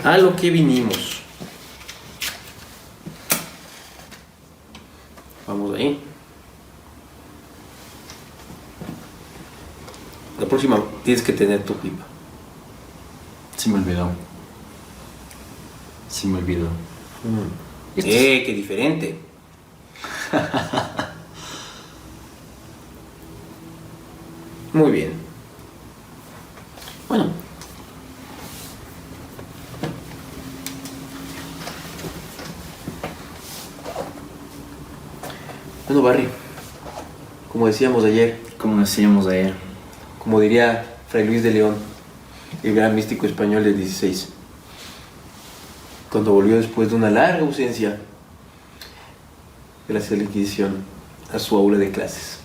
A lo que vinimos. Vamos ahí. La próxima tienes que tener tu pipa. Se me olvidó. Se me olvidó. Qué diferente. Muy bien. Bueno. Bueno, Barry, como decíamos ayer, Como decíamos ayer. como diría Fray Luis de León, el gran místico español del 16, cuando volvió después de una larga ausencia, gracias a la Inquisición, a su aula de clases.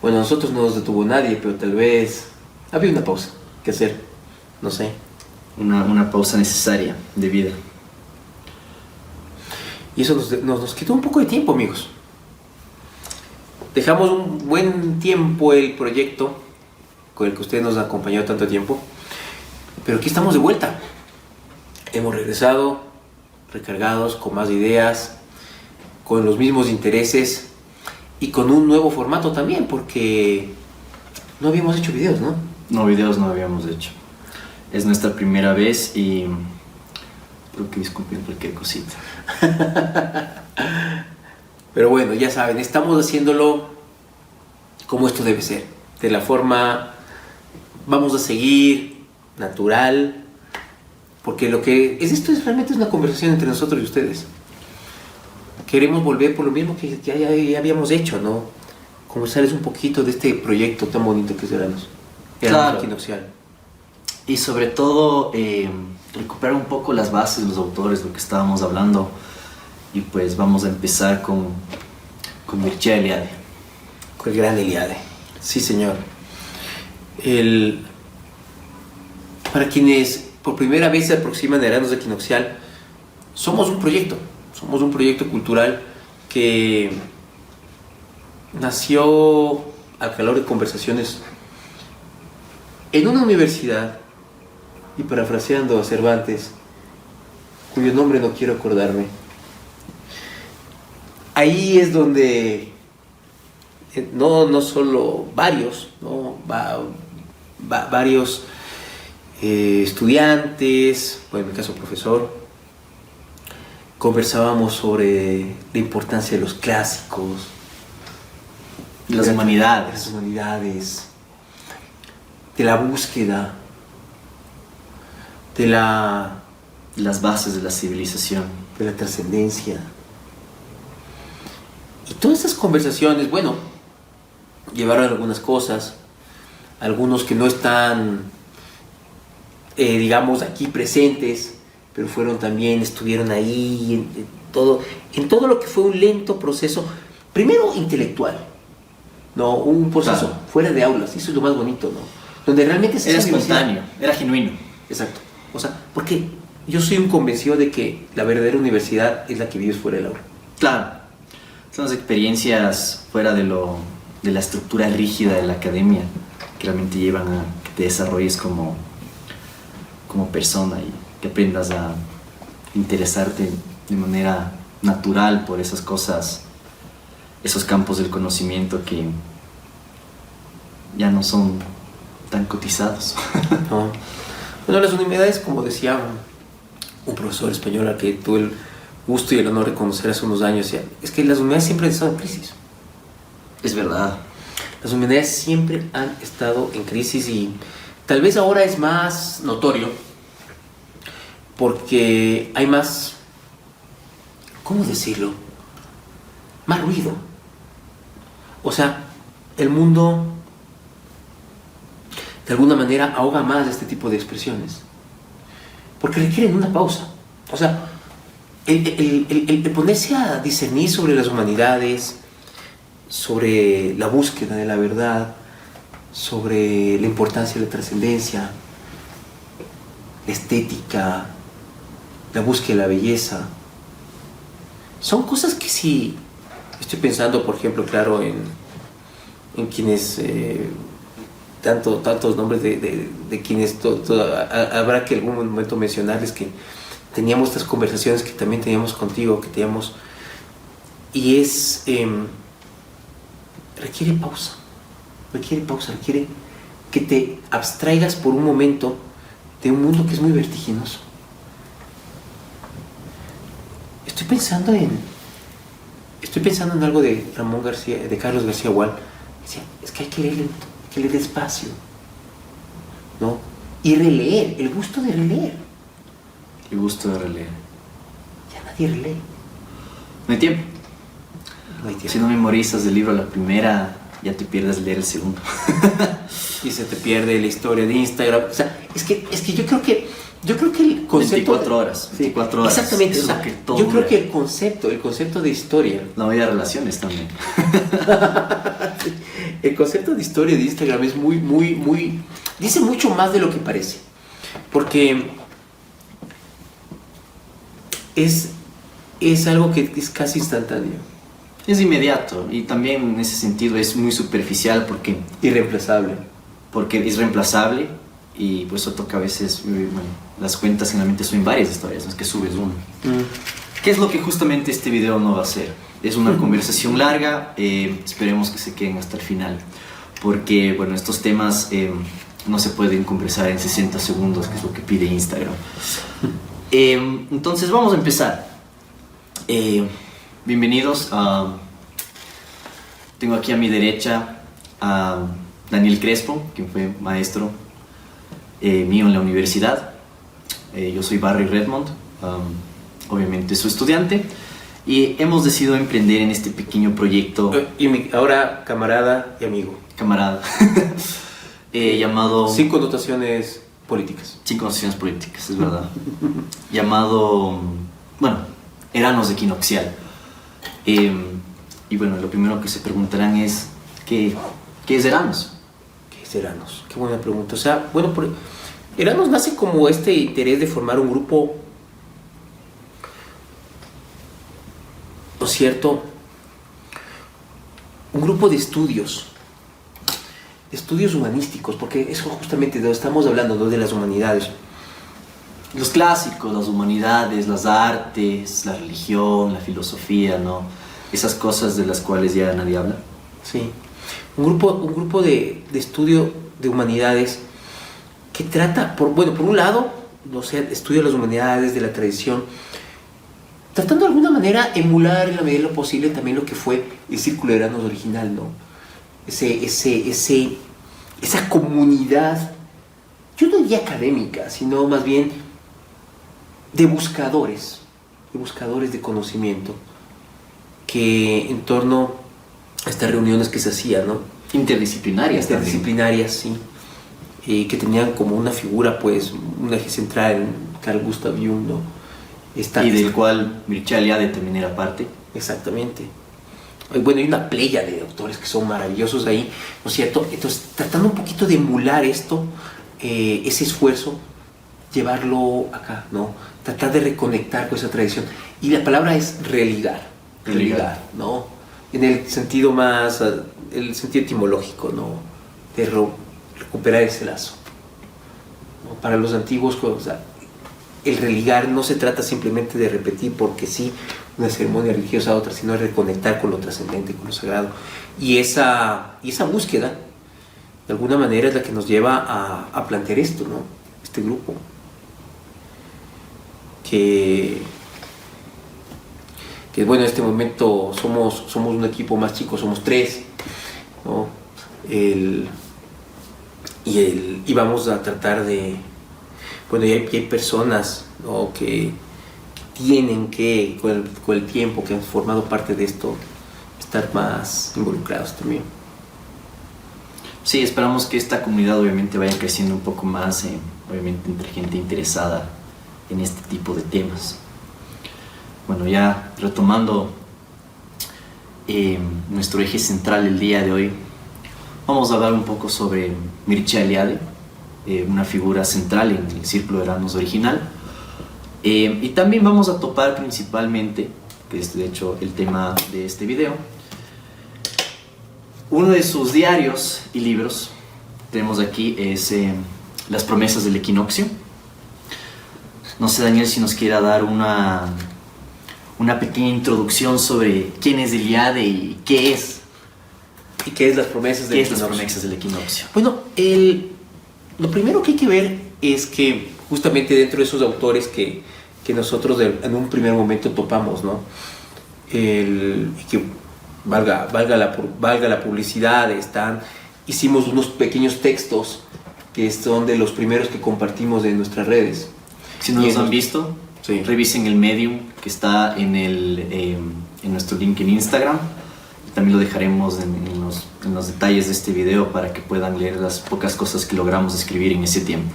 Bueno, a nosotros no nos detuvo nadie, pero tal vez había una pausa que hacer, no sé. Una pausa necesaria de vida. Y eso nos quitó un poco de tiempo, amigos. Dejamos un buen tiempo el proyecto con el que ustedes nos han acompañado tanto tiempo, pero aquí estamos de vuelta. Hemos regresado recargados, con más ideas, con los mismos intereses y con un nuevo formato también, porque no habíamos hecho videos, ¿no? No, videos no habíamos hecho. Es nuestra primera vez y creo que disculpen cualquier cosita. Pero bueno, ya saben, estamos haciéndolo como esto debe ser, de la forma, vamos a seguir, natural, porque lo que es esto es realmente una conversación entre nosotros y ustedes. Queremos volver por lo mismo que ya habíamos hecho, ¿no? Conversarles un poquito de este proyecto tan bonito que es Veranos. Claro. Equinoccial. Y sobre todo, recuperar un poco las bases, los autores, lo que estábamos hablando. Y pues vamos a empezar con Mircea Eliade. Con el gran Eliade. Sí, señor. Para quienes por primera vez se aproximan a Veranos de Equinoccial, somos un proyecto cultural que nació al calor de conversaciones en una universidad, y parafraseando a Cervantes, cuyo nombre no quiero acordarme. Ahí es donde no solo varios, ¿no? Varios estudiantes, o en mi caso profesor, conversábamos sobre la importancia de los clásicos, Las humanidades. De la búsqueda, de Las bases de la civilización. la trascendencia. Y todas esas conversaciones, bueno, llevaron algunas cosas, algunos que no están, digamos, aquí presentes, pero estuvieron ahí en todo lo que fue un lento proceso, primero intelectual, ¿no? Un proceso Claro. fuera de aulas, eso es lo más bonito, ¿no? Donde realmente Era espontáneo, era genuino. Exacto. O sea, porque yo soy un convencido de que la verdadera universidad es la que vives fuera del aula. Claro. Son las experiencias fuera de la estructura rígida de la academia que realmente llevan a que te desarrolles como persona y que aprendas a interesarte de manera natural por esas cosas, esos campos del conocimiento que ya no son tan cotizados. ¿No? Bueno, las universidades, como decía un profesor español al que tuve el gusto y el honor de conocer hace unos años, decía, es que las universidades siempre han estado en crisis. Es verdad. Las universidades siempre han estado en crisis y tal vez ahora es más notorio porque hay más, ¿cómo decirlo? Más ruido. O sea, el mundo de alguna manera ahoga más este tipo de expresiones porque requieren una pausa. O sea, el ponerse a discernir sobre las humanidades, sobre la búsqueda de la verdad, sobre la importancia de la trascendencia, la estética, la búsqueda de la belleza, son cosas que sí. Estoy pensando, por ejemplo, claro, en quienes tantos nombres de quienes habrá que algún momento mencionarles que teníamos estas conversaciones que también teníamos contigo, que teníamos, y requiere pausa, requiere que te abstraigas por un momento de un mundo que es muy vertiginoso. Estoy pensando en algo de Ramón García, de Carlos García Gual. Decía, es que hay que leer lento, hay que leer despacio, ¿no? Y releer, el gusto de releer. El gusto de releer. Ya nadie relee. No hay tiempo. No hay tiempo. Si no memorizas el libro a la primera, ya te pierdes leer el segundo. Y se te pierde la historia de Instagram. O sea, es que yo creo que el concepto 24 horas. 24 horas. Exactamente. Eso O sea, que todo yo creo dura. que el concepto de historia, La mayoría de relaciones también. el concepto de historia de Instagram es muy, dice mucho más de lo que parece. Porque es algo que es casi instantáneo. Es inmediato y también en ese sentido es muy superficial porque Irreemplazable. es reemplazable y pues eso toca a veces, bueno, las cuentas generalmente son varias historias, no es que subes uno. ¿Qué es lo que justamente este video no va a hacer? Es una conversación larga, esperemos que se queden hasta el final, porque bueno, estos temas no se pueden conversar en 60 segundos, que es lo que pide Instagram. Entonces vamos a empezar. Bienvenidos. Tengo aquí a mi derecha a Daniel Crespo, quien fue maestro mío en la universidad. Yo soy Barry Redmond, obviamente su estudiante, y hemos decidido emprender en este pequeño proyecto. Ahora camarada y amigo. Camarada. Llamado... Sin connotaciones políticas. Sin connotaciones políticas, es verdad. Llamado, bueno, Eranos Equinoccial. Y bueno, lo primero que se preguntarán es, ¿qué es Eranos? ¿Qué es Eranos? Qué buena pregunta. O sea, bueno, Eranos nace como este interés de formar un grupo, ¿no es cierto? Un grupo de estudios humanísticos, porque eso justamente de lo estamos hablando, ¿no? De las humanidades. Los clásicos, las humanidades, las artes, la religión, la filosofía, ¿no? Esas cosas de las cuales ya nadie habla. Sí. Un grupo de estudio de humanidades que trata, por un lado, no sé, estudio de las humanidades, de la tradición, tratando de alguna manera emular en la medida de lo posible también lo que fue el Círculo de Eranos original, ¿no? Esa comunidad, yo no diría académica, sino más bien de buscadores de conocimiento, que en torno a estas reuniones que se hacían, ¿no? Interdisciplinarias también. Interdisciplinarias, sí. Que tenían como una figura, pues, un eje central en Carl Gustav Jung, ¿no? Y del cual Mircea Eliade también era parte. Exactamente. Bueno, hay una playa de autores que son maravillosos ahí, ¿no es cierto? Entonces, tratando un poquito de emular esto, ese esfuerzo, llevarlo acá, ¿no? Tratar de reconectar con esa tradición. Y la palabra es religar, ¿no? En el sentido más, el sentido etimológico, ¿no? De recuperar ese lazo, ¿no? Para los antiguos, o sea, el religar no se trata simplemente de repetir porque sí una ceremonia religiosa a otra, sino de reconectar con lo trascendente, con lo sagrado. Y esa búsqueda, de alguna manera, es la que nos lleva a plantear esto, ¿no? Este grupo. Que bueno, en este momento somos un equipo más chico, somos 3, ¿no? Y vamos a tratar de, bueno, y hay personas, ¿no? que tienen que, con el tiempo que han formado parte de esto, estar más involucrados también. Sí, esperamos que esta comunidad obviamente vaya creciendo un poco más, obviamente entre gente interesada en este tipo de temas. Bueno, ya retomando nuestro eje central el día de hoy, vamos a hablar un poco sobre Mircea Eliade, una figura central en el Círculo de Eranos original, y también vamos a topar principalmente, que es de hecho el tema de este video, uno de sus diarios y libros tenemos aquí es Las promesas del equinoccio. No sé, Daniel, si nos quiera dar una pequeña introducción sobre quién es Eliade y qué es. ¿Y qué es las promesas del ¿Qué es las equinoccio? promesas del equinoccio? Bueno, lo primero que hay que ver es que justamente dentro de esos autores que nosotros en un primer momento topamos, ¿no? Y que valga la publicidad, hicimos unos pequeños textos que son de los primeros que compartimos en nuestras redes. Si no los han visto, sí, revisen el Medium que está en nuestro link en Instagram. También lo dejaremos en los detalles de este video para que puedan leer las pocas cosas que logramos escribir en ese tiempo.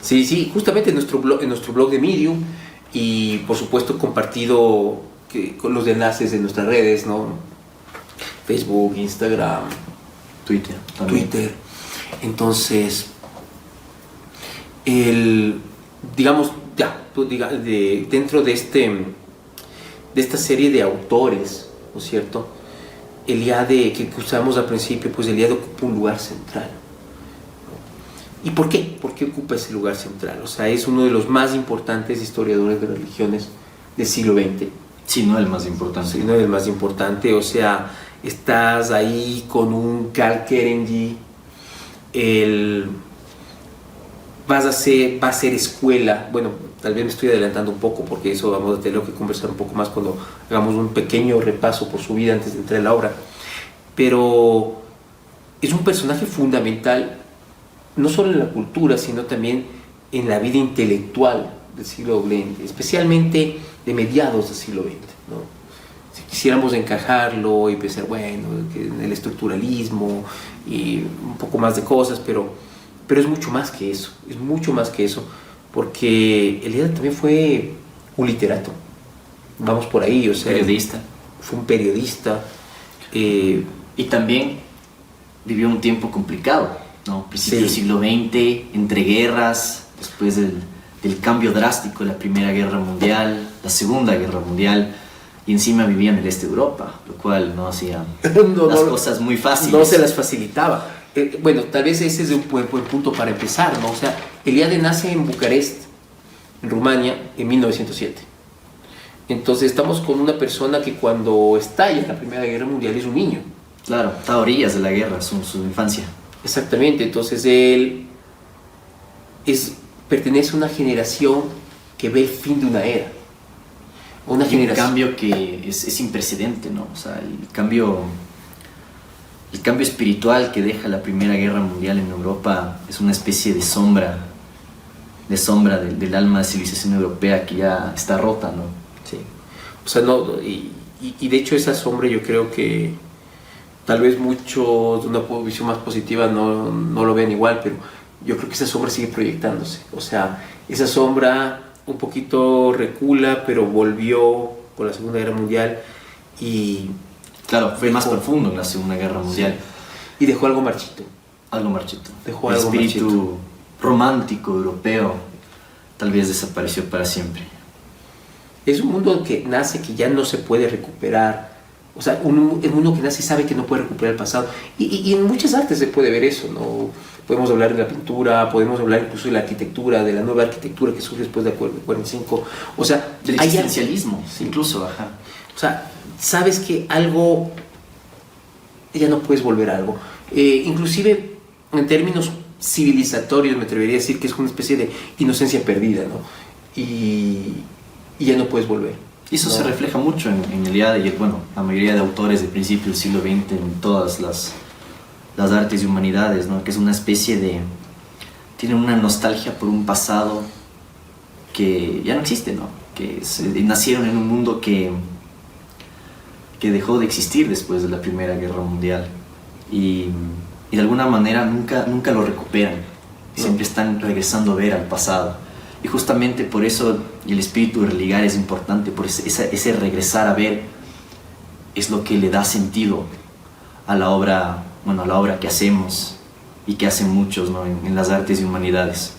Sí, justamente en nuestro blog de Medium, y por supuesto compartido con los enlaces de nuestras redes, ¿no? Facebook, Instagram, Twitter también. Twitter. Entonces, digamos, dentro de esta serie de autores, ¿no es cierto? Eliade, que usamos al principio, pues Eliade ocupa un lugar central. ¿Y por qué? ¿Por qué ocupa ese lugar central? O sea, es uno de los más importantes historiadores de religiones del siglo XX. Sí, no el más importante. Sí, no el más importante. O sea, estás ahí con un Karl Kerenyi, va a ser escuela. Bueno, tal vez me estoy adelantando un poco porque eso vamos a tener que conversar un poco más cuando hagamos un pequeño repaso por su vida antes de entrar en la obra. Pero es un personaje fundamental, no solo en la cultura, sino también en la vida intelectual del siglo XX, especialmente de mediados del siglo XX, ¿no? Si quisiéramos encajarlo y pensar, bueno, en el estructuralismo y un poco más de cosas, pero es mucho más que eso, porque Eliade también fue un literato, vamos por ahí, o sea, Periodista. fue un periodista, y también vivió un tiempo complicado, ¿no? Principio del siglo XX, entre guerras, después del cambio drástico de la Primera Guerra Mundial, la Segunda Guerra Mundial, y encima vivía en el este de Europa, lo cual no hacía las cosas muy fáciles. No se las facilitaba. Bueno, tal vez ese es un buen punto para empezar, ¿no? O sea, Eliade nace en Bucarest, en Rumania, en 1907. Entonces estamos con una persona que cuando estalla la Primera Guerra Mundial es un niño. Claro, está a orillas de la guerra, su infancia. Exactamente, entonces él pertenece a una generación que ve el fin de una era. Un cambio que es sin precedente, ¿no? O sea, el cambio espiritual que deja la Primera Guerra Mundial en Europa es una especie de sombra del alma de civilización europea que ya está rota, ¿no? Sí. O sea, no, y de hecho esa sombra yo creo que tal vez muchos de una visión más positiva no lo ven igual, pero yo creo que esa sombra sigue proyectándose. O sea, esa sombra un poquito recula, pero volvió con la Segunda Guerra Mundial y... Claro, fue más profundo en la Segunda Guerra Mundial. Sí. Y dejó algo marchito. Algo marchito. Dejó el algo espíritu marchito. Romántico, europeo, tal vez desapareció para siempre. Es un mundo que nace que ya no se puede recuperar. O sea, es un mundo que nace y sabe que no puede recuperar el pasado. Y en muchas artes se puede ver eso, ¿no? Podemos hablar de la pintura, podemos hablar incluso de la arquitectura, de la nueva arquitectura que surge después del 45. O sea, del existencialismo, sí. Incluso, ajá. O sea, sabes que algo ya no puedes volver a algo. Inclusive en términos civilizatorios me atrevería a decir que es una especie de inocencia perdida, ¿no? Y ya no puedes volver. Y eso ¿no? se refleja mucho en Eliade y bueno, la mayoría de autores de principio del siglo XX en todas las artes y humanidades, ¿no? Que es una especie de... tienen una nostalgia por un pasado que ya no existe, ¿no? Que nacieron en un mundo que dejó de existir después de la Primera Guerra Mundial y de alguna manera nunca lo recuperan, siempre están regresando a ver al pasado, y justamente por eso el espíritu de religar es importante, por ese regresar a ver es lo que le da sentido a la obra, bueno, a la obra que hacemos y que hacen muchos, ¿no? en las artes y humanidades.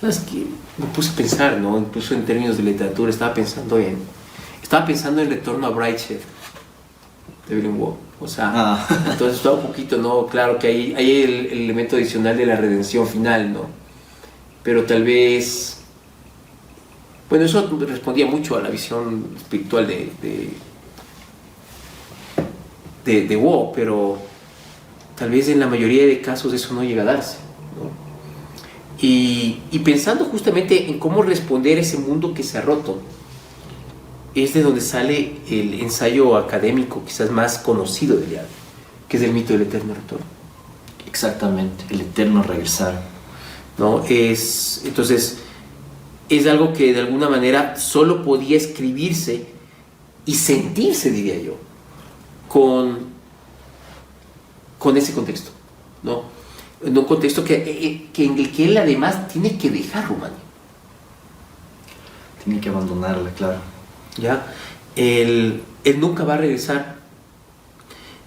¿Sabes qué? Me puse a pensar, ¿no? Incluso en términos de literatura, estaba pensando en Retorno a Brideshead de William Waugh. O sea, entonces está un poquito, ¿no? Claro que hay el elemento adicional de la redención final, ¿no? Pero tal vez... Bueno, eso respondía mucho a la visión espiritual de Wo, pero tal vez en la mayoría de casos eso no llega a darse, ¿no? Y pensando justamente en cómo responder a ese mundo que se ha roto, es de donde sale el ensayo académico quizás más conocido de Eliade, que es el mito del eterno retorno. Exactamente, el eterno regresar. ¿No? Entonces, es algo que de alguna manera solo podía escribirse y sentirse, diría yo, con ese contexto, ¿no? En un contexto en el que él además tiene que dejar Rumania. Tiene que abandonarla, claro. ¿Ya? Él nunca va a regresar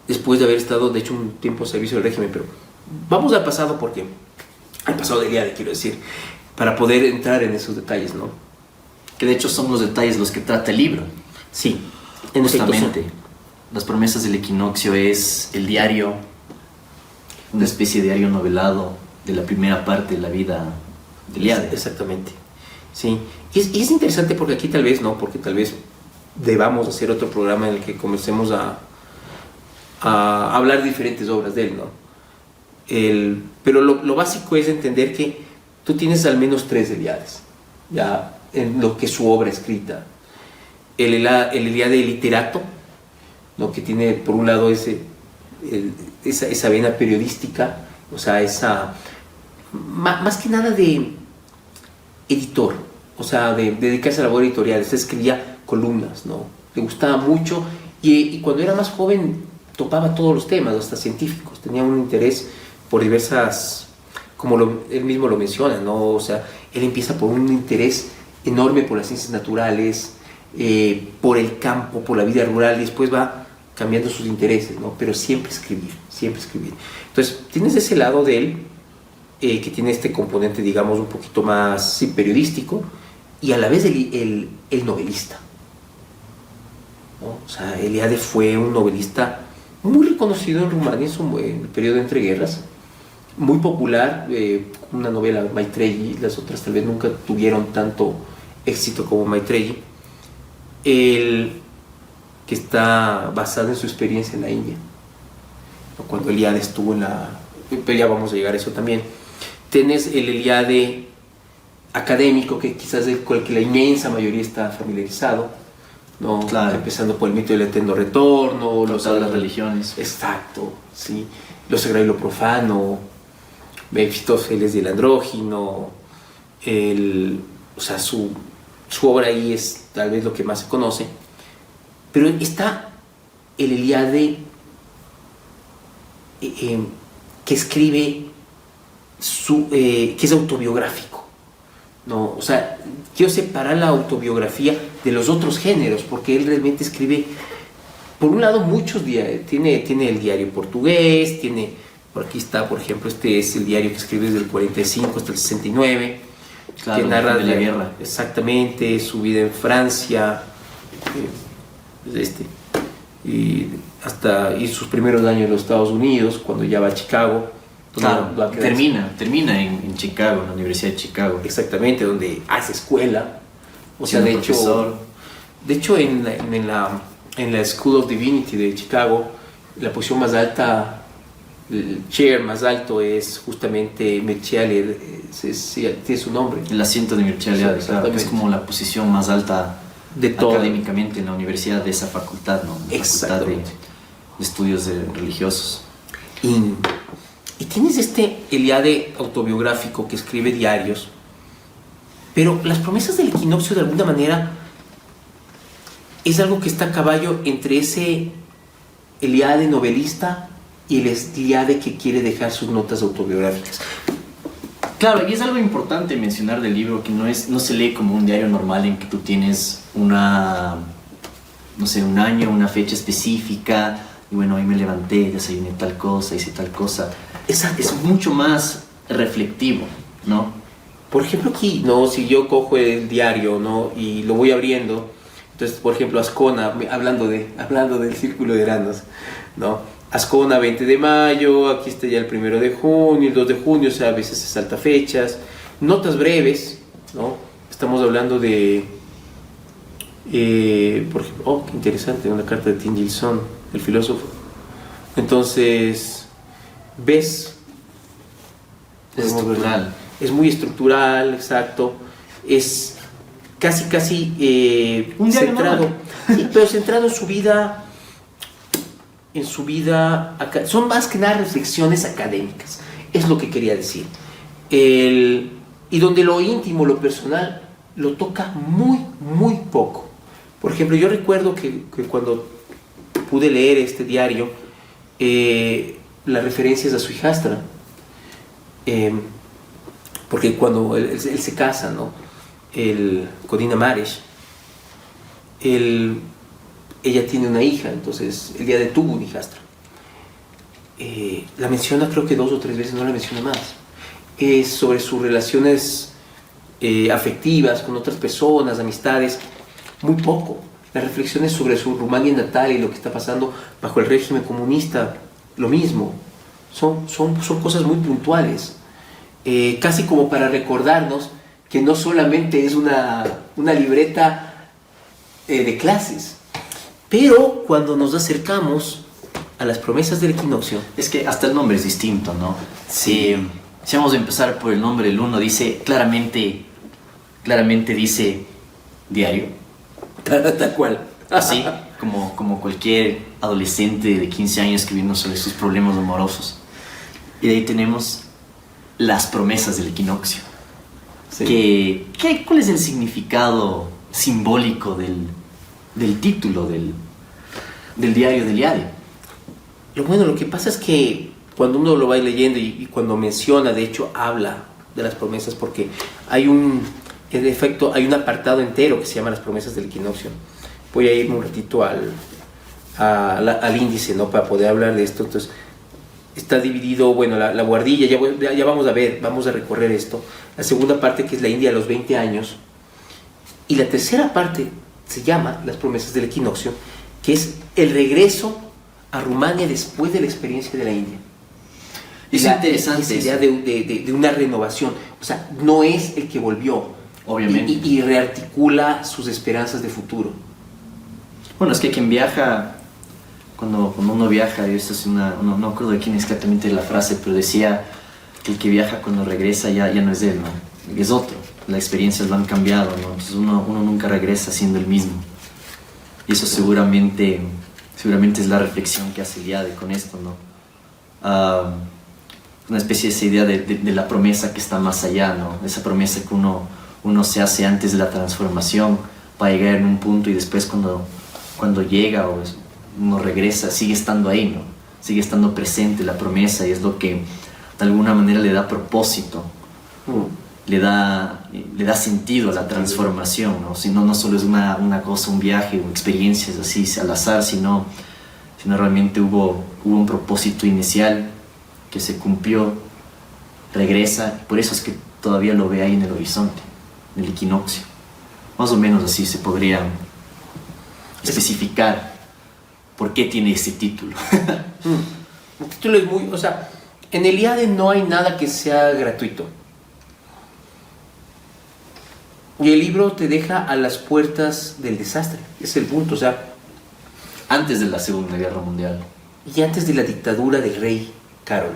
después de haber estado, de hecho, un tiempo a servicio del régimen, pero vamos al pasado porque... al pasado de Eliade, quiero decir, para poder entrar en esos detalles, ¿no? Que de hecho son los detalles los que trata el libro. Sí, justamente. Las promesas del equinoccio es el diario, una especie de diario novelado de la primera parte de la vida de Eliade. Exactamente, sí. Y es interesante porque aquí tal vez, ¿no? Porque tal vez debamos hacer otro programa en el que comencemos a hablar de diferentes obras de él, ¿no? Pero lo básico es entender que tú tienes al menos 3 Eliades, ya en lo que es su obra escrita. El Eliade literato, ¿no? Que tiene por un lado esa vena periodística, o sea, más que nada de editor, o sea, de dedicarse a la labor editorial. Se escribía columnas, ¿no? Le gustaba mucho y cuando era más joven topaba todos los temas, hasta científicos, tenía un interés por diversas, como él mismo lo menciona, ¿no? O sea, él empieza por un interés enorme por las ciencias naturales, por el campo, por la vida rural, y después va cambiando sus intereses, ¿no? Pero siempre escribir, siempre escribir. Entonces, tienes ese lado de él, que tiene este componente, digamos, un poquito más, sí, periodístico, y a la vez el novelista, ¿no? O sea, Eliade fue un novelista muy reconocido en Rumania en el periodo de entreguerras, muy popular, una novela Maitreyi, las otras tal vez nunca tuvieron tanto éxito como Maitreyi, que está basado en su experiencia en la India, cuando Eliade estuvo pero ya vamos a llegar a eso también. Tienes el Eliade académico, que quizás es con el que la inmensa mayoría está familiarizado, ¿no? Claro. Empezando por el mito del eterno retorno, todas las religiones. Exacto, sí. Lo sagrado y lo profano, Mefistófeles y el andrógino, o sea, su obra ahí es tal vez lo que más se conoce. Pero está el Eliade que escribe, que es autobiográfico, ¿no? O sea, quiero separar la autobiografía de los otros géneros, porque él realmente escribe, por un lado, muchos diarios. Tiene el diario portugués, por aquí está, por ejemplo, este es el diario que escribe desde el 45 hasta el 69, claro, que narra de la guerra. Exactamente, su vida en Francia, y sus primeros años en los Estados Unidos, cuando ya va a Chicago. Claro, termina en Chicago, en la Universidad de Chicago. Exactamente, donde hace escuela. O sea, de hecho en la School of Divinity de Chicago, la posición más alta, el chair más alto es justamente Mircea Eliade, tiene su nombre. El asiento de Mircea Eliade, claro, que es como la posición más alta de todo, académicamente en la universidad de esa facultad, ¿no? La facultad de estudios religiosos. Y tienes este Eliade autobiográfico que escribe diarios, pero las promesas del equinoccio de alguna manera es algo que está a caballo entre ese Eliade novelista y el Eliade que quiere dejar sus notas autobiográficas. Claro, y es algo importante mencionar del libro, que no se lee como un diario normal en que tú tienes un año, una fecha específica, y bueno, hoy me levanté, desayuné tal cosa, hice tal cosa. Exacto. Es mucho más reflectivo, ¿no? Por ejemplo, aquí, ¿no? Si yo cojo el diario, ¿no? Y lo voy abriendo, entonces, por ejemplo, Ascona, hablando del círculo de Eranos, ¿no? Ascona 20 de mayo, aquí está ya el 1 de junio, el 2 de junio, o sea, a veces se salta fechas. Notas breves, ¿no? Estamos hablando de, por ejemplo, oh, qué interesante, una carta de Tim Gilson, el filósofo. Entonces, ves, Es estructural. es muy estructural, exacto, es casi Un diario centrado, normal. sí, pero centrado son más que nada reflexiones académicas, es lo que quería decir. Y donde lo íntimo, lo personal, lo toca muy poco. Por ejemplo, yo recuerdo que cuando pude leer este diario, las referencias a su hijastra, porque cuando él se casa, ¿no? Con Dina Mares, ella tiene una hija, entonces él ya tuvo una hijastra. La menciona creo que 2 o 3 veces, no la menciona más. Sobre sus relaciones afectivas con otras personas, amistades, muy poco. Las reflexiones sobre su Rumania natal y lo que está pasando bajo el régimen comunista, lo mismo. Son cosas muy puntuales, casi como para recordarnos que no solamente es una libreta de clases, pero cuando nos acercamos a las promesas del equinoccio. Es que hasta el nombre es distinto, ¿no? Sí. Si vamos a empezar por el nombre, el uno dice claramente dice diario. Tal cual. Así como cualquier adolescente de 15 años escribiendo sobre sus problemas amorosos. Y de ahí tenemos las promesas del equinoccio. Sí. ¿Cuál es el significado simbólico del título del diario del IADE? Lo que pasa es que cuando uno lo va leyendo y cuando menciona, de hecho, habla de las promesas, porque en efecto, hay un apartado entero que se llama las promesas del equinoccio. Voy a irme un ratito al índice, ¿no? Para poder hablar de esto. Entonces, está dividido, bueno, la guardilla, ya vamos a recorrer esto. La segunda parte, que es la India a los 20 años. Y la tercera parte se llama las promesas del equinoccio, que es el regreso a Rumania después de la experiencia de la India. Es interesante esa idea de una renovación. O sea, no es el que volvió. Obviamente. Y rearticula sus esperanzas de futuro. Bueno, es que quien viaja, cuando uno viaja, y esto es no me acuerdo de quién exactamente la frase, pero decía que el que viaja cuando regresa ya no es él, ¿no? Es otro. Las experiencias lo han cambiado, ¿no? Entonces uno nunca regresa siendo el mismo. Y eso seguramente es la reflexión que hace el IADE con esto, ¿no? Una especie de esa idea de la promesa que está más allá, ¿no? Esa promesa que uno se hace antes de la transformación para llegar en un punto y después cuando llega o uno regresa, sigue estando ahí, ¿no? Sigue estando presente la promesa y es lo que de alguna manera le da propósito, le da sentido a la transformación, ¿no? Si no solo es una cosa, un viaje o experiencias así al azar, sino realmente hubo un propósito inicial que se cumplió, regresa, por eso es que todavía lo ve ahí en el horizonte, en el equinoccio. Más o menos así se podría especificar por qué tiene ese título. El título es muy, o sea, en el IADE no hay nada que sea gratuito. Y el libro te deja a las puertas del desastre, es el punto, o sea. Antes de la Segunda Guerra Mundial. Y antes de la dictadura del rey Carol.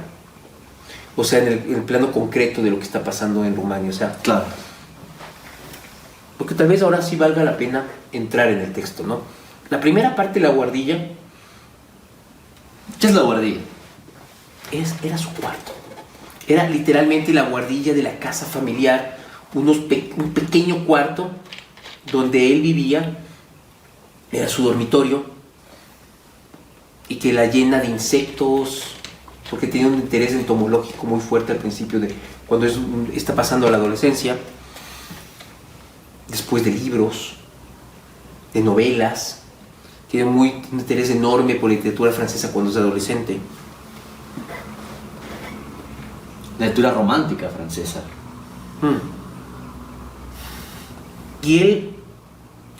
O sea, en el plano concreto de lo que está pasando en Rumania, o sea. Claro. Porque tal vez ahora sí valga la pena entrar en el texto, ¿no? La primera parte, la guardilla. ¿Qué es la guardilla? Era su cuarto. Era literalmente la guardilla de la casa familiar, un pequeño cuarto donde él vivía, era su dormitorio, y que la llena de insectos, porque tenía un interés entomológico muy fuerte al principio, de cuando está pasando a la adolescencia, después de libros, de novelas, tiene un interés enorme por la literatura francesa cuando es adolescente. La lectura romántica francesa. Y él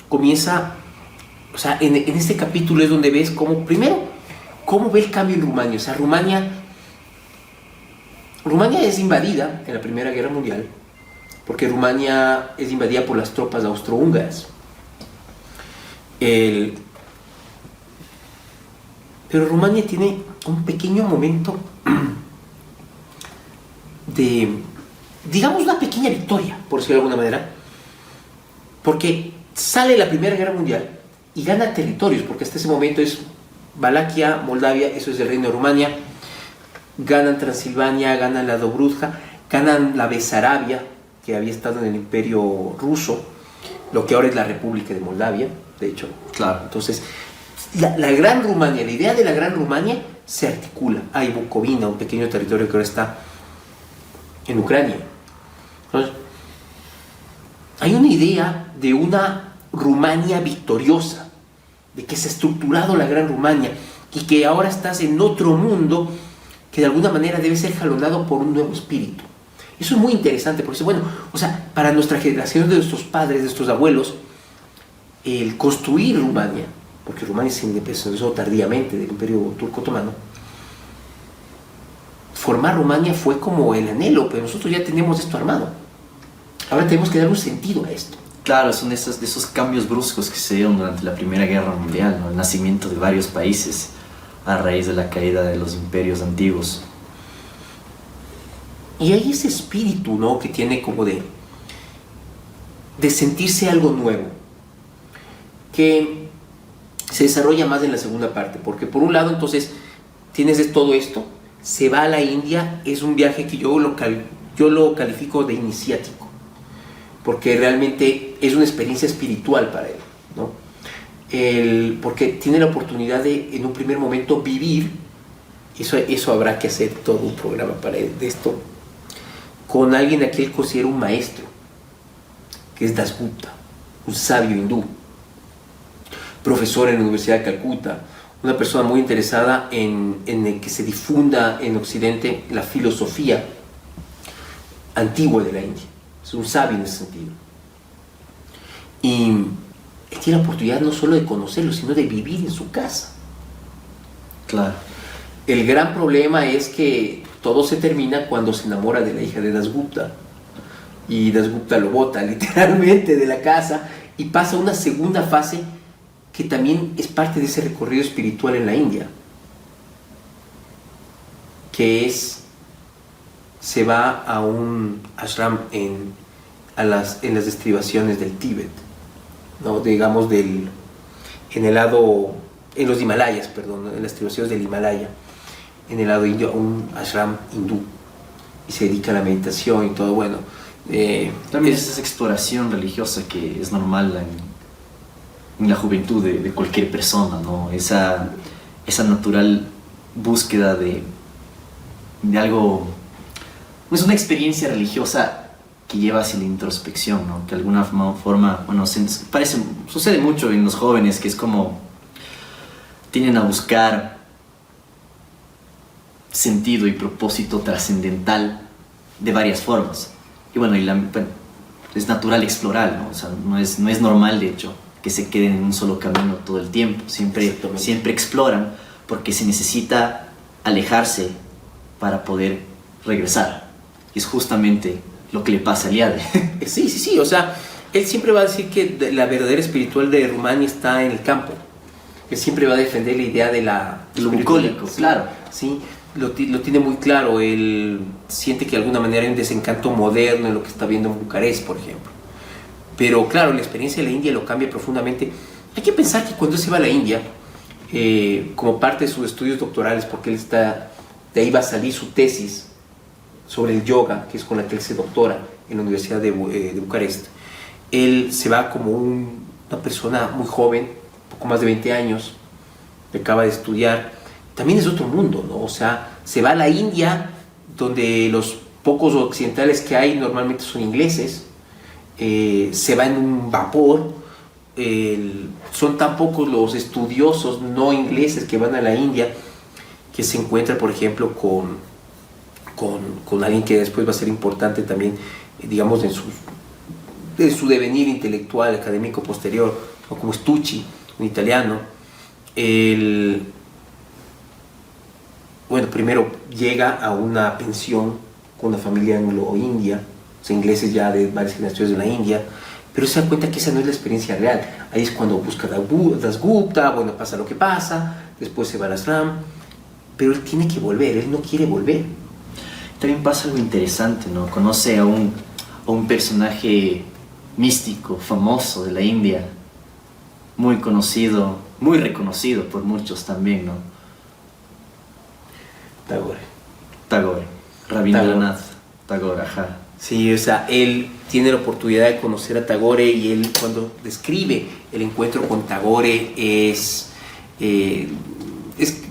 comienza, o sea, en este capítulo es donde ves cómo, primero, ¿cómo ve el cambio en Rumania? O sea, Rumania es invadida en la Primera Guerra Mundial, porque Rumania es invadida por las tropas austrohúngaras. Pero Rumania tiene un pequeño momento de, digamos, una pequeña victoria, por decirlo de alguna manera, porque sale la Primera Guerra Mundial y gana territorios, porque hasta ese momento es Valaquia, Moldavia, eso es el reino de Rumania, ganan Transilvania, ganan la Dobrudja, ganan la Besarabia, que había estado en el Imperio Ruso, lo que ahora es la República de Moldavia, de hecho. Claro. Entonces, la Gran Rumania, la idea de la Gran Rumania se articula. Hay Bucovina, un pequeño territorio que ahora está en Ucrania. Entonces, hay una idea de una Rumania victoriosa, de que se ha estructurado la Gran Rumania y que ahora estás en otro mundo que de alguna manera debe ser jalonado por un nuevo espíritu. Eso es muy interesante, porque bueno, o sea, para nuestra generación, de nuestros padres, de nuestros abuelos, el construir Rumania, porque Rumania se independizó tardíamente del Imperio Turco Otomano, formar Rumania fue como el anhelo, pero nosotros ya tenemos esto armado. Ahora tenemos que dar un sentido a esto. Claro, son de esos cambios bruscos que se dieron durante la Primera Guerra Mundial, ¿no? El nacimiento de varios países a raíz de la caída de los imperios antiguos. Y hay ese espíritu, ¿no?, que tiene como de sentirse algo nuevo, que se desarrolla más en la segunda parte, porque por un lado entonces tienes todo esto, se va a la India, es un viaje que yo lo califico de iniciático, porque realmente es una experiencia espiritual para él, ¿no? Porque tiene la oportunidad de, en un primer momento, vivir, eso habrá que hacer todo un programa para él, de esto, con alguien a quien él considera un maestro, que es Dasgupta, un sabio hindú, profesor en la Universidad de Calcuta, una persona muy interesada en el que se difunda en Occidente la filosofía antigua de la India. Es un sabio en ese sentido. Y él tiene la oportunidad no solo de conocerlo, sino de vivir en su casa. Claro. El gran problema es que todo se termina cuando se enamora de la hija de Dasgupta. Y Dasgupta lo bota literalmente de la casa y pasa a una segunda fase que también es parte de ese recorrido espiritual en la India, que es, se va a un ashram en las estribaciones del Tíbet, ¿no? Digamos en los Himalayas, perdón, en las estribaciones del Himalaya, en el lado indio, un ashram hindú, y se dedica a la meditación y todo. Bueno, también es esa exploración religiosa que es normal en la juventud de cualquier persona, ¿no? Esa natural búsqueda de algo, es una experiencia religiosa que lleva hacia la introspección, ¿no? Que de alguna forma, bueno, sucede mucho en los jóvenes, que es como tienden a buscar sentido y propósito trascendental de varias formas. Y bueno, es natural explorar, ¿no? O sea, no es normal, de hecho, que se queden en un solo camino todo el tiempo. Siempre exploran, porque se necesita alejarse para poder regresar. Y es justamente lo que le pasa a Eliade. Sí, o sea, él siempre va a decir que la verdadera espiritual de Rumania está en el campo. Él siempre va a defender la idea de lo bucólico, claro. Sí, lo tiene muy claro. Él siente que de alguna manera hay un desencanto moderno en lo que está viendo en Bucarest, por ejemplo. Pero claro, la experiencia de la India lo cambia profundamente. Hay que pensar que cuando él se va a la India, como parte de sus estudios doctorales, porque de ahí va a salir su tesis sobre el yoga, que es con la que él se doctora en la Universidad de Bucarest, él se va como una persona muy joven, poco más de 20 años, que acaba de estudiar. También es otro mundo, ¿no? O sea, se va a la India, donde los pocos occidentales que hay normalmente son ingleses, se va en un vapor, son tan pocos los estudiosos no ingleses que van a la India, que se encuentra, por ejemplo, con alguien que después va a ser importante también, digamos, en su devenir intelectual, académico posterior, o como Stucci, un italiano. bueno, primero llega a una pensión con una familia anglo-india, o sea, ingleses ya de varias generaciones de la India, pero se da cuenta que esa no es la experiencia real. Ahí es cuando busca Dasgupta, bueno, pasa lo que pasa, después se va a Ashram, pero él tiene que volver, él no quiere volver. También pasa algo interesante, ¿no? Conoce a un personaje místico, famoso de la India, muy conocido, muy reconocido por muchos también, ¿no? Tagore, Rabindranath Tagore, ajá. Sí, o sea, él tiene la oportunidad de conocer a Tagore y él cuando describe el encuentro con Tagore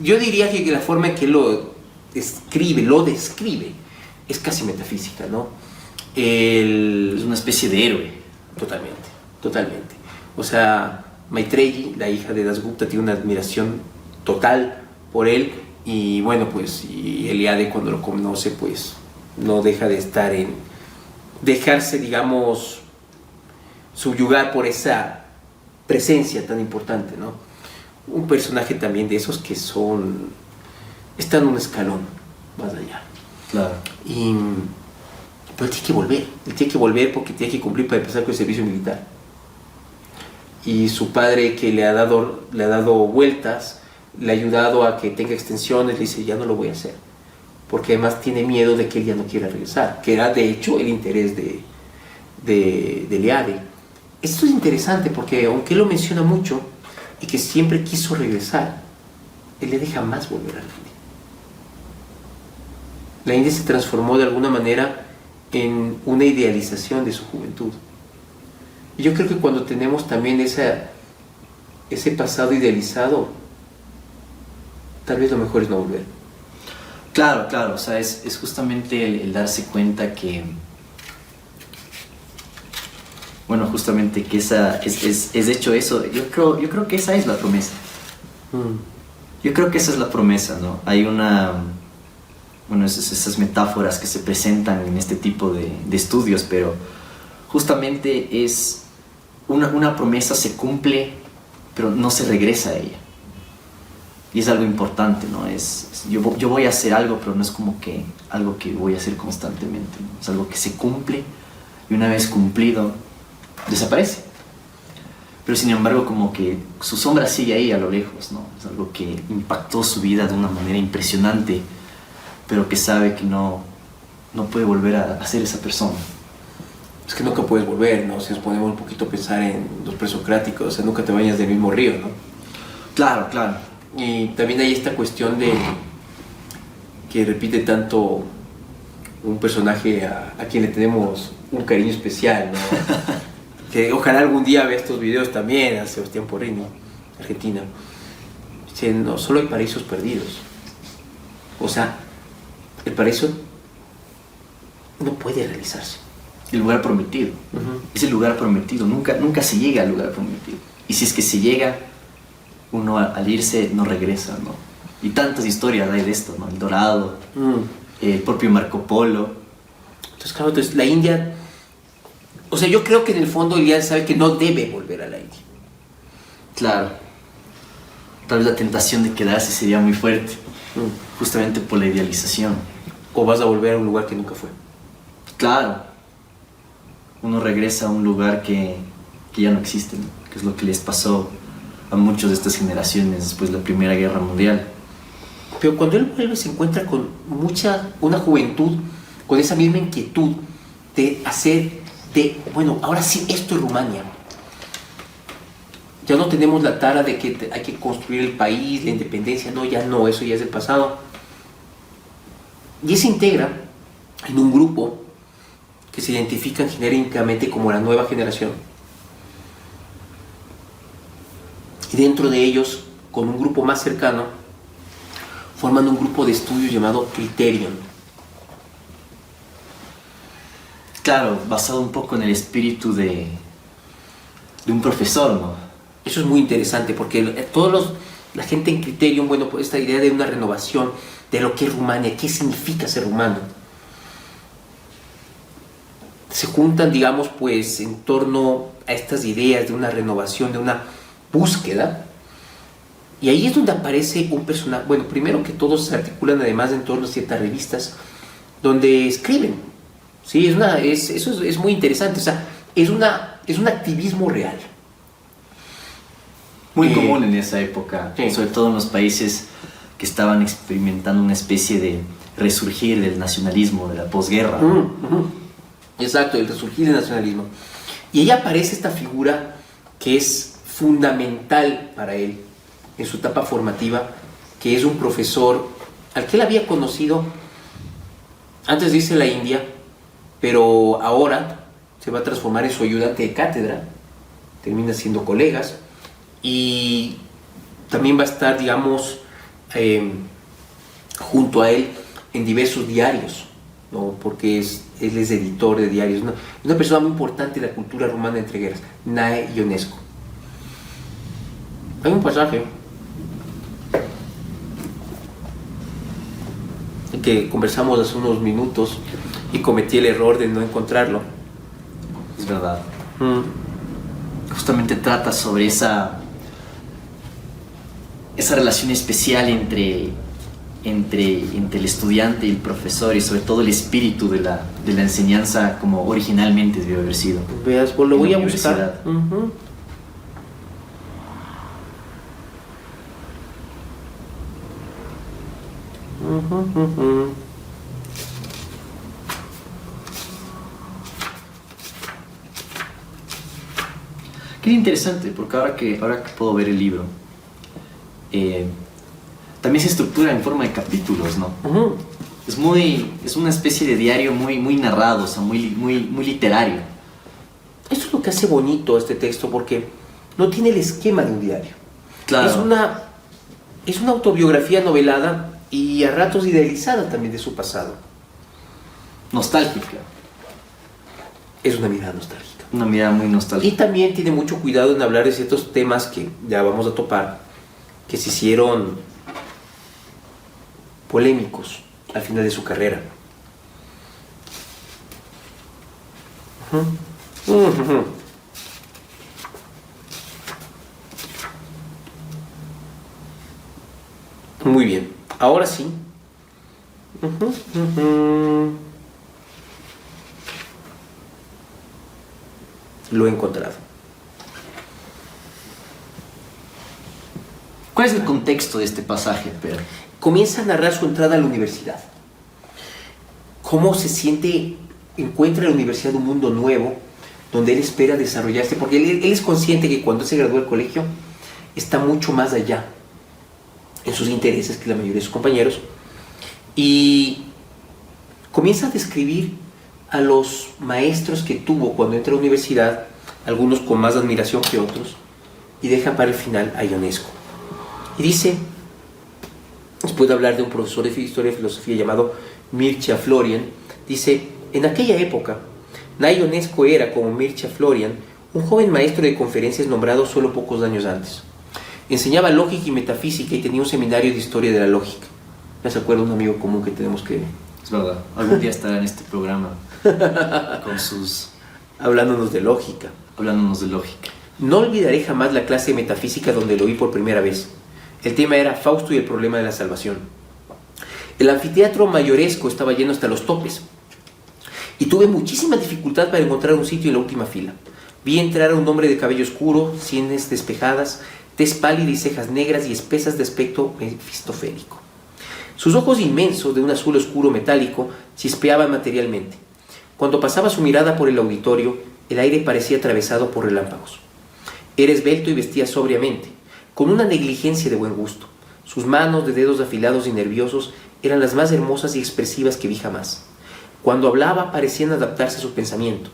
yo diría que la forma en que lo describe, es casi metafísica, ¿no? Es una especie de héroe. Totalmente, totalmente. O sea, Maitreyi, la hija de Dasgupta, tiene una admiración total por él y bueno, pues y Eliade cuando lo conoce, pues no deja de estar dejarse, digamos, subyugar por esa presencia tan importante, ¿no? Un personaje también de esos que están un escalón más allá. Claro. Pero él tiene que volver porque tiene que cumplir para empezar con el servicio militar. Y su padre, que le ha dado vueltas, le ha ayudado a que tenga extensiones, le dice, ya no lo voy a hacer. Porque además tiene miedo de que él ya no quiera regresar, que era de hecho el interés de Eliade. Esto es interesante porque aunque él lo menciona mucho y que siempre quiso regresar, Eliade jamás volver a la India. La India se transformó de alguna manera en una idealización de su juventud. Y yo creo que cuando tenemos también ese pasado idealizado, tal vez lo mejor es no volver. Claro, claro, o sea, es justamente el darse cuenta que, bueno, justamente que esa es hecho eso. Yo creo que esa es la promesa. Yo creo que esa es la promesa, ¿no? Hay esas metáforas que se presentan en este tipo de estudios, pero justamente es una promesa se cumple, pero no se regresa a ella. Y es algo importante, ¿no? Yo voy a hacer algo, pero no es como que algo que voy a hacer constantemente, ¿no? Es algo que se cumple y una vez cumplido, desaparece. Pero sin embargo, como que su sombra sigue ahí a lo lejos, ¿no? Es algo que impactó su vida de una manera impresionante, pero que sabe que no puede volver a ser esa persona. Es que nunca puedes volver, ¿no? Si nos ponemos un poquito a pensar en los presocráticos, o sea, nunca te bañas del mismo río, ¿no? Claro, claro. Y también hay esta cuestión de que repite tanto un personaje a quien le tenemos un cariño especial, ¿no? Que ojalá algún día vea estos videos también, a Sebastián Porrini, Argentina. Dice, no, solo hay paraísos perdidos. O sea, el paraíso no puede realizarse. El lugar prometido. Es el lugar prometido. Nunca se llega al lugar prometido. Y si es que se llega, uno al irse no regresa, ¿no? Y tantas historias hay de esto, ¿no? El Dorado, el propio Marco Polo. Entonces, claro, la India... O sea, yo creo que en el fondo Eliade sabe que no debe volver a la India. Claro. Tal vez la tentación de quedarse sería muy fuerte. Justamente por la idealización. O vas a volver a un lugar que nunca fue. Claro. Uno regresa a un lugar que ya no existe, ¿no? Que es lo que les pasó a muchas de estas generaciones después de la Primera Guerra Mundial. Pero cuando él vuelve se encuentra con una juventud con esa misma inquietud de hacer bueno, ahora sí, esto es Rumania. Ya no tenemos la tara de que hay que construir el país, la independencia, no, eso ya es del pasado. Y él se integra en un grupo que se identifican genéricamente como la nueva generación. Y dentro de ellos, con un grupo más cercano, forman un grupo de estudio llamado Criterion. Claro, basado un poco en el espíritu de un profesor, ¿no? Eso es muy interesante porque la gente en Criterion, bueno, pues esta idea de una renovación de lo que es Rumania, qué significa ser rumano. Se juntan, digamos, pues en torno a estas ideas de una renovación, de una búsqueda Y ahí es donde aparece un personaje, bueno, primero que todos se articulan además en torno a ciertas revistas donde escriben, ¿sí? Eso es muy interesante, o sea, es un activismo real. Muy común en esa época, sí. Sobre todo en los países que estaban experimentando una especie de resurgir del nacionalismo, de la posguerra. Exacto, el resurgir del nacionalismo. Y ahí aparece esta figura que es fundamental para él en su etapa formativa, que es un profesor al que él había conocido antes de irse a la India, pero ahora se va a transformar en su ayudante de cátedra, termina siendo colegas, y también va a estar, digamos, junto a él en diversos diarios, ¿no? Porque él es editor de diarios, ¿no? Es una persona muy importante de la cultura rumana entre guerras, Nae Ionescu. Hay un pasaje que conversamos hace unos minutos y cometí el error de no encontrarlo. Es verdad. Justamente trata sobre esa relación especial entre el estudiante y el profesor, y sobre todo el espíritu de la enseñanza como originalmente debió haber sido. Veas, pues lo voy a buscar. Qué interesante, porque ahora que puedo ver el libro, también se estructura en forma de capítulos, ¿no? Es una especie de diario muy narrado, o sea, muy literario. Esto es lo que hace bonito este texto, porque no tiene el esquema de un diario. Claro. Es una autobiografía novelada y a ratos idealizada también de su pasado. Nostálgica. Es una mirada nostálgica. Una mirada muy nostálgica. Y también tiene mucho cuidado en hablar de ciertos temas que ya vamos a topar, que se hicieron polémicos al final de su carrera. Muy bien, ahora sí. Lo he encontrado. ¿Cuál es el contexto de este pasaje, Pedro? Comienza a narrar su entrada a la universidad. Cómo se siente, encuentra en la universidad un mundo nuevo, donde él espera desarrollarse, porque él es consciente que cuando se gradúa del colegio, está mucho más allá en sus intereses que la mayoría de sus compañeros, y comienza a describir a los maestros que tuvo cuando entra a la universidad, algunos con más admiración que otros, y deja para el final a Ionesco. Y dice, después de hablar de un profesor de historia y filosofía llamado Mircea Florian, dice, en aquella época, Nae Ionesco era, como Mircea Florian, un joven maestro de conferencias nombrado solo pocos años antes. Enseñaba lógica y metafísica y tenía un seminario de historia de la lógica. ¿Me se acuerda un amigo común que tenemos que...? Es verdad, algún día estará en este programa con sus... hablándonos de lógica. Hablándonos de lógica. No olvidaré jamás la clase de metafísica donde lo oí por primera vez. El tema era Fausto y el problema de la salvación. El anfiteatro mayoresco estaba lleno hasta los topes y tuve muchísima dificultad para encontrar un sitio en la última fila. Vi entrar a un hombre de cabello oscuro, sienes despejadas, tez pálida y cejas negras y espesas de aspecto mefistofélico. Sus ojos inmensos, de un azul oscuro metálico, chispeaban materialmente. Cuando pasaba su mirada por el auditorio, el aire parecía atravesado por relámpagos. Era esbelto y vestía sobriamente, con una negligencia de buen gusto. Sus manos de dedos afilados y nerviosos eran las más hermosas y expresivas que vi jamás. Cuando hablaba parecían adaptarse a su pensamiento,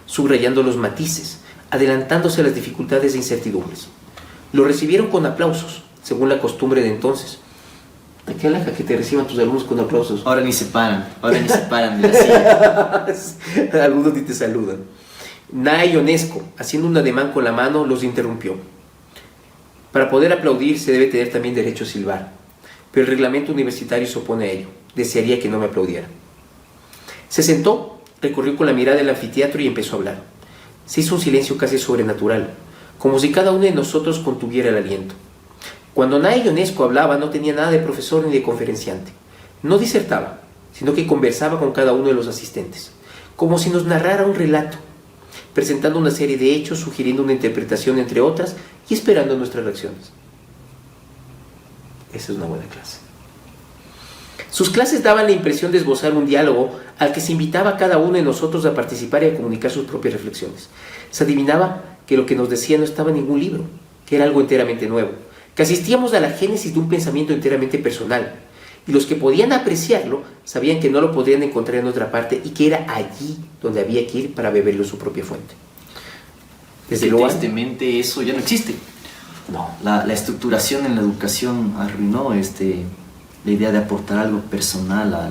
subrayando los matices, adelantándose a las dificultades e incertidumbres. Lo recibieron con aplausos, según la costumbre de entonces. ¿De qué alaja que te reciban tus alumnos con aplausos? Ahora ni se paran de la silla. Algunos ni te saludan. Nae Ionesco, haciendo un ademán con la mano, los interrumpió. Para poder aplaudir se debe tener también derecho a silbar, pero el reglamento universitario se opone a ello. Desearía que no me aplaudiera. Se sentó, recorrió con la mirada el anfiteatro y empezó a hablar. Se hizo un silencio casi sobrenatural, como si cada uno de nosotros contuviera el aliento. Cuando Nae Ionesco hablaba, no tenía nada de profesor ni de conferenciante. No disertaba, sino que conversaba con cada uno de los asistentes, como si nos narrara un relato, presentando una serie de hechos, sugiriendo una interpretación entre otras y esperando nuestras reacciones. Esa es una buena clase. Sus clases daban la impresión de esbozar un diálogo al que se invitaba a cada uno de nosotros a participar y a comunicar sus propias reflexiones. Se adivinaba que lo que nos decía no estaba en ningún libro, que era algo enteramente nuevo, que asistíamos a la génesis de un pensamiento enteramente personal, y los que podían apreciarlo sabían que no lo podrían encontrar en otra parte y que era allí donde había que ir para beberlo en su propia fuente. Desde luego, tristemente eso ya no existe. No. La estructuración en la educación arruinó la idea de aportar algo personal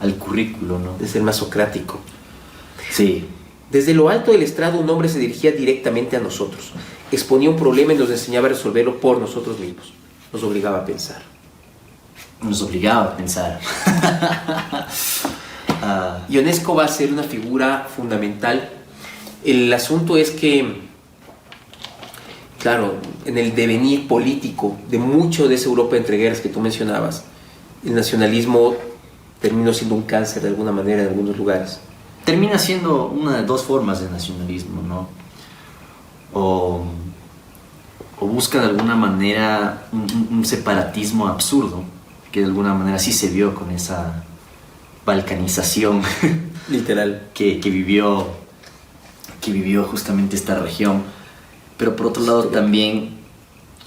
al currículo, ¿no? De ser más socrático. Sí. Desde lo alto del estrado un hombre se dirigía directamente a nosotros, exponía un problema y nos enseñaba a resolverlo por nosotros mismos. Nos obligaba a pensar. Nos obligaba a pensar. Ionesco va a ser una figura fundamental. El asunto es que, claro, en el devenir político de mucho de esa Europa entre guerras que tú mencionabas, el nacionalismo terminó siendo un cáncer de alguna manera en algunos lugares. Termina siendo una de dos formas de nacionalismo, ¿no? O busca de alguna manera un separatismo absurdo, que de alguna manera sí se vio con esa balcanización literal que vivió justamente esta región, pero por otro lado también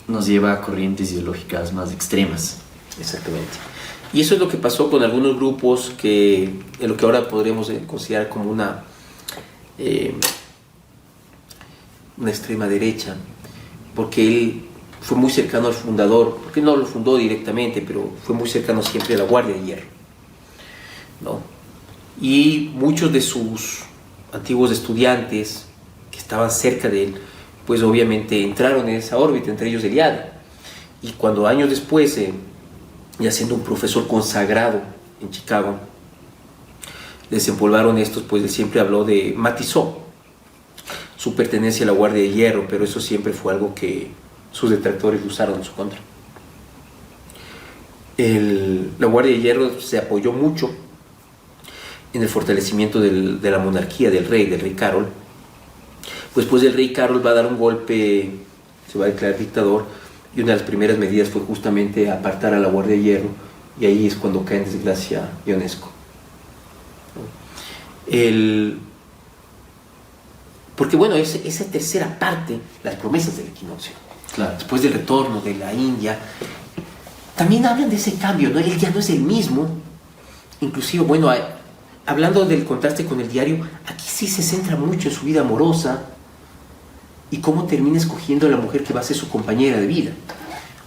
nos lleva a corrientes ideológicas más extremas. Exactamente. Y eso es lo que pasó con algunos grupos que en lo que ahora podríamos considerar como una extrema derecha, porque él fue muy cercano al fundador, porque no lo fundó directamente, pero fue muy cercano siempre a la Guardia de Hierro, ¿no? Y muchos de sus antiguos estudiantes que estaban cerca de él, pues obviamente entraron en esa órbita, entre ellos Eliade. Y cuando años después, ya siendo un profesor consagrado en Chicago, desempolvaron estos, pues él siempre habló matizó su pertenencia a la Guardia de Hierro, pero eso siempre fue algo que sus detractores usaron en su contra. La Guardia de Hierro se apoyó mucho en el fortalecimiento de la monarquía del rey Carol. Después del rey Carol va a dar un golpe, se va a declarar dictador, y una de las primeras medidas fue justamente apartar a la Guardia de Hierro, y ahí es cuando cae en desgracia Ionesco. Porque bueno, esa tercera parte, las promesas del equinoccio, claro, después del retorno de la India, también hablan de ese cambio, ¿no? Él ya no es el mismo. Inclusive, bueno, hablando del contraste con el diario, aquí sí se centra mucho en su vida amorosa y cómo termina escogiendo a la mujer que va a ser su compañera de vida.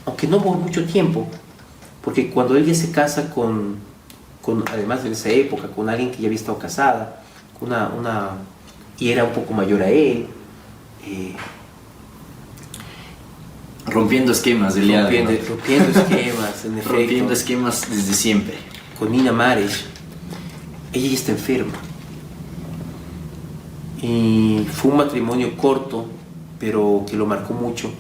Aunque no por mucho tiempo, porque cuando él ya se casa con además de esa época, con alguien que ya había estado casada, con y era un poco mayor a él, rompiendo esquemas, rompiendo esquemas, en efecto. Rompiendo esquemas desde siempre. Con Nina Mares, ella ya está enferma. Y fue un matrimonio corto, pero que lo marcó mucho.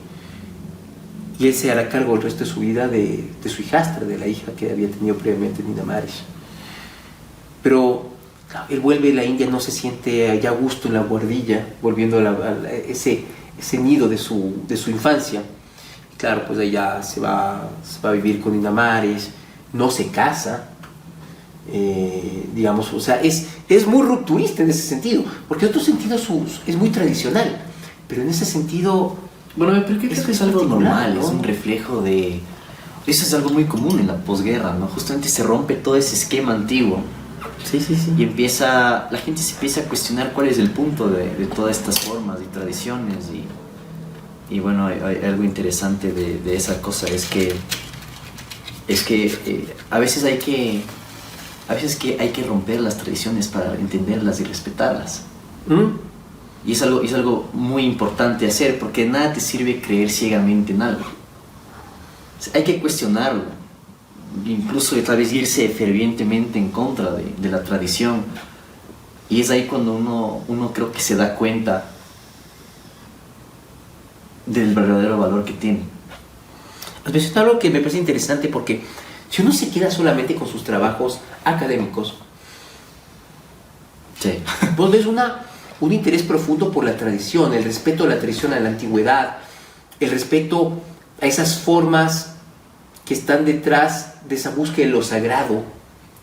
Y él se hará cargo el resto de su vida de su hijastra, de la hija que había tenido previamente Nina Mares. Pero claro, él vuelve a la India, no se siente ya a gusto en la guardilla, volviendo a ese nido de su infancia. Claro, pues allá se va a vivir con Nina Mares, no se casa, digamos, o sea, es muy rupturista en ese sentido, porque en otro sentido es muy tradicional, pero en ese sentido... Bueno, pero creo que es algo normal, ¿no? Es un reflejo de... Eso es algo muy común en la posguerra, ¿no? Justamente se rompe todo ese esquema antiguo. Sí. Y la gente se empieza a cuestionar cuál es el punto de todas estas formas y tradiciones. Y bueno, hay algo interesante de esa cosa, es que a veces hay que romper las tradiciones para entenderlas y respetarlas. Y es algo muy importante hacer, porque nada te sirve creer ciegamente en algo. Hay que cuestionarlo, incluso tal vez irse fervientemente en contra de la tradición. Y es ahí cuando uno creo que se da cuenta del verdadero valor que tiene. Has mencionado algo que me parece interesante porque si uno se queda solamente con sus trabajos académicos, Sí. vos ves un interés profundo por la tradición, el respeto a la tradición, a la antigüedad, el respeto a esas formas que están detrás de esa búsqueda de lo sagrado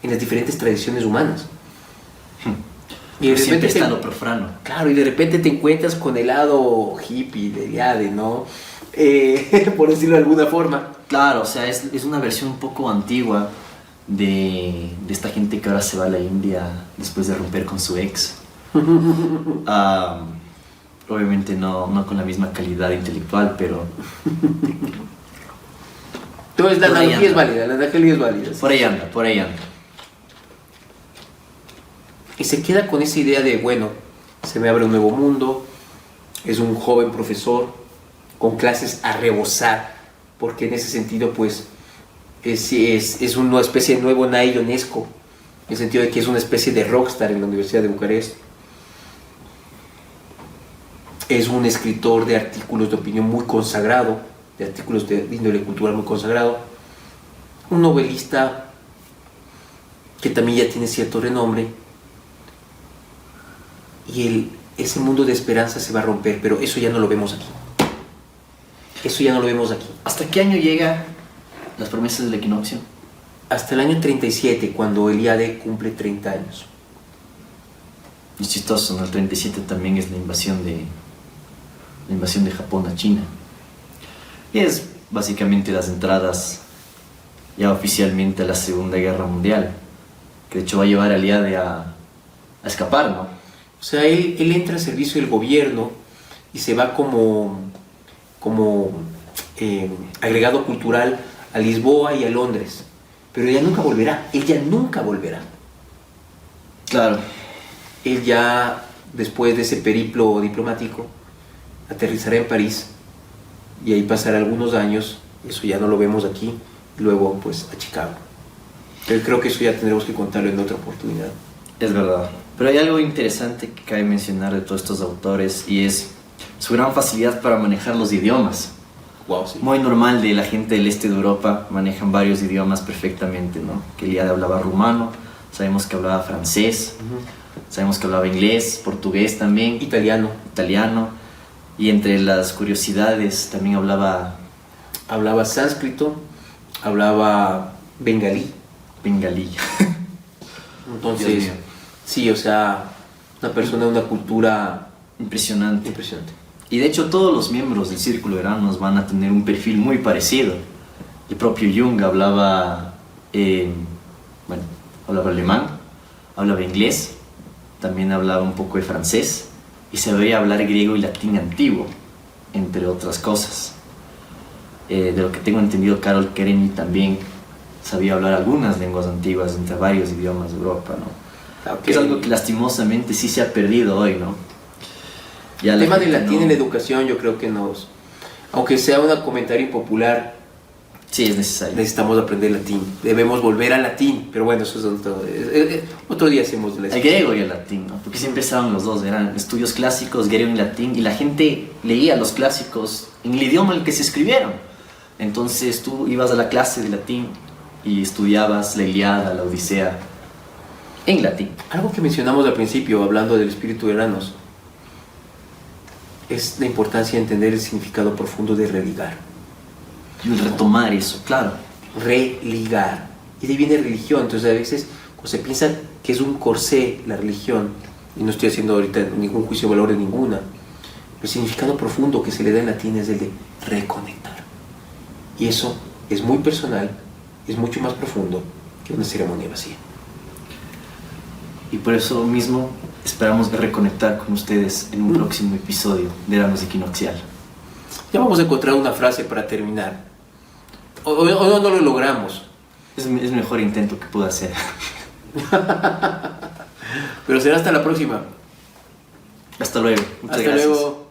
en las diferentes tradiciones humanas. Y de Siempre repente está lo profano. claro, y de repente te encuentras con el lado hippie de Eliade, ¿no? Por decirlo de alguna forma. Claro, o sea, es una versión un poco antigua de esta gente que ahora se va a la India después de romper con su ex. Obviamente no con la misma calidad intelectual, pero Entonces la Por ahí analogía es anda. válida, la analogía es válida. ¿Sí? por ahí anda, por ahí anda. Y se queda con esa idea de, bueno, se me abre un nuevo mundo, es un joven profesor con clases a rebosar, porque en ese sentido, pues, es una especie de nuevo Nai Ionesco, en el sentido de que es una especie de rockstar en la Universidad de Bucarest. Es un escritor de artículos de opinión muy consagrado, de artículos de índole cultural muy consagrado, un novelista que también ya tiene cierto renombre, y ese mundo de esperanza se va a romper, pero eso ya no lo vemos aquí. Eso ya no lo vemos aquí. ¿Hasta qué año llega las promesas del equinoccio? Hasta el año 37, cuando Eliade cumple 30 años. Es chistoso, ¿no? El 37 también es la invasión de Japón a China. Y es básicamente las entradas ya oficialmente a la Segunda Guerra Mundial, que de hecho va a llevar a Eliade a escapar, ¿no? O sea, él entra al servicio del gobierno y se va como agregado cultural a Lisboa y a Londres. Pero ella nunca volverá, él ya nunca volverá. Claro. Él ya, después de ese periplo diplomático, aterrizará en París y ahí pasará algunos años, eso ya no lo vemos aquí, y luego pues a Chicago. Pero creo que eso ya tendremos que contarlo en otra oportunidad. Es verdad. Pero hay algo interesante que cabe mencionar de todos estos autores y es su gran facilidad para manejar los idiomas. Wow, sí. Muy normal de la gente del este de Europa, manejan varios idiomas perfectamente, ¿no? Que Eliade hablaba rumano, sabemos que hablaba francés, sabemos que hablaba inglés, portugués también, Italiano. italiano, y entre las curiosidades también hablaba Hablaba sánscrito, hablaba bengalí. bengalí. Dios Entonces, mío. sí, o sea, una persona de una cultura Impresionante. impresionante. Y de hecho todos los miembros del Círculo de Eranos van a tener un perfil muy parecido. El propio Jung hablaba, hablaba alemán, hablaba inglés, también hablaba un poco de francés y sabía hablar griego y latín antiguo, entre otras cosas. De lo que tengo entendido, Karol Kerényi también sabía hablar algunas lenguas antiguas entre varios idiomas de Europa, ¿no? Okay. Que es algo que lastimosamente sí se ha perdido hoy, ¿no? Ya El la tema del gente latín no- en la educación yo creo que aunque sea un comentario impopular, Sí, es necesario. necesitamos aprender latín. Debemos volver al latín, pero bueno, eso es otro día hacemos de la El griego y el latín, ¿no? Porque siempre estaban los dos, eran estudios clásicos, griego y latín, y la gente leía los clásicos en el idioma en el que se escribieron. Entonces tú ibas a la clase de latín y estudiabas la Ilíada, la Odisea, en latín. Algo que mencionamos al principio, hablando del espíritu de Eranos, es la importancia de entender el significado profundo de religar. Y retomar eso, claro. Religar. Y de ahí viene religión. Entonces a veces cuando se piensa que es un corsé la religión, y no estoy haciendo ahorita ningún juicio de valor de ninguna, el significado profundo que se le da en latín es el de reconectar. Y eso es muy personal, es mucho más profundo que una ceremonia vacía. Y por eso mismo esperamos reconectar con ustedes en un próximo episodio de Eranos Equinoccial. Ya vamos a encontrar una frase para terminar. O no lo logramos. Es el mejor intento que puedo hacer. Pero será hasta la próxima. Hasta luego. Muchas Hasta gracias. luego.